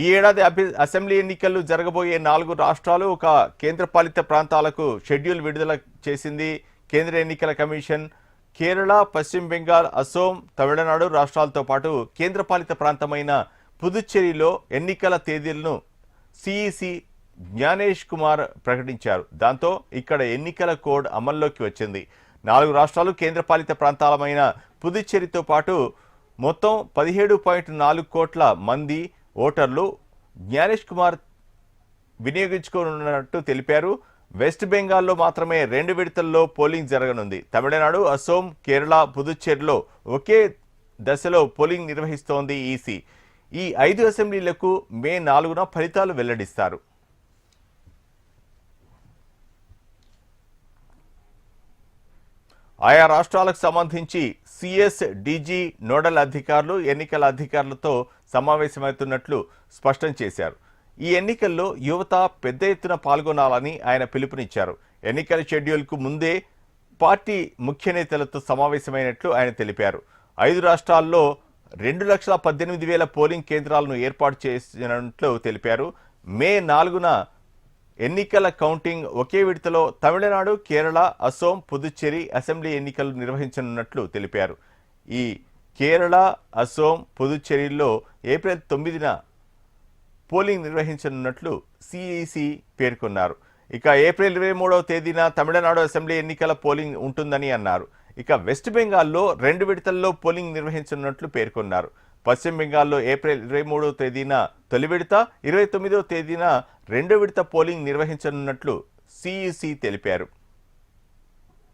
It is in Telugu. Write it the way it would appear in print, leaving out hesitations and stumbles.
ఈ ఏడాది అసెంబ్లీ ఎన్నికలు జరగబోయే 4 రాష్ట్రాలు, ఒక కేంద్రపాలిత ప్రాంతాలకు షెడ్యూల్ విడుదల చేసింది కేంద్ర ఎన్నికల కమిషన్. కేరళ, పశ్చిమ బెంగాల్, అసోం, తమిళనాడు రాష్ట్రాలతో పాటు కేంద్రపాలిత ప్రాంతమైన పుదుచ్చేరిలో ఎన్నికల తేదీలను సిఈసి జ్ఞానేష్ కుమార్ ప్రకటించారు. దాంతో ఇక్కడ ఎన్నికల కోడ్ అమల్లోకి వచ్చింది. 4 రాష్ట్రాలు, కేంద్రపాలిత ప్రాంతాలమైన పుదుచ్చేరితో పాటు మొత్తం 17.4 కోట్ల మంది ఓటర్లు జ్ఞానేష్ కుమార్ వినియోగించుకోనున్నట్టు తెలిపారు. వెస్ట్ బెంగాల్లో మాత్రమే 2 విడతల్లో పోలింగ్ జరగనుంది. తమిళనాడు, అసోం, కేరళ, పుదుచ్చేరిలో ఒకే దశలో పోలింగ్ నిర్వహిస్తోంది ఈసీ. ఈ 5 అసెంబ్లీలకు మే 4న ఫలితాలు వెల్లడిస్తారు. ఆయా రాష్ట్రాలకు సంబంధించి సిఎస్, డీజీ, నోడల్ అధికారులు ఎన్నికల అధికారులతో సమావేశమవుతున్నట్లు స్పష్టం చేశారు. ఈ ఎన్నికల్లో యువత పెద్ద ఎత్తున పాల్గొనాలని ఆయన పిలుపునిచ్చారు. ఎన్నికల షెడ్యూల్కు ముందే పార్టీ ముఖ్య నేతలతో సమావేశమైనట్లు ఆయన తెలిపారు. 5 రాష్ట్రాల్లో 2,18,000 పోలింగ్ కేంద్రాలను ఏర్పాటు చేసినట్లు తెలిపారు. మే 4న ఎన్నికల కౌంటింగ్ ఒకే విడతలో తమిళనాడు, కేరళ, అసోం, పుదుచ్చేరి అసెంబ్లీ ఎన్నికలు నిర్వహించనున్నట్లు తెలిపారు. ఈ కేరళ, అసోం, పుదుచ్చేరిలో ఏప్రిల్ 9న పోలింగ్ నిర్వహించనున్నట్లు సిఈసి పేర్కొన్నారు. ఇక ఏప్రిల్ 23వ తేదీన తమిళనాడు అసెంబ్లీ ఎన్నికల పోలింగ్ ఉంటుందని అన్నారు. ఇక వెస్ట్ బెంగాల్లో 2 విడతల్లో పోలింగ్ నిర్వహించనున్నట్లు పేర్కొన్నారు. పశ్చిమ బెంగాల్లో ఏప్రిల్ 23వ తేదీన తొలి విడత, 29వ తేదీన 2వ విడత పోలింగ్ నిర్వహించనున్నట్లు సిఈసి తెలిపారు.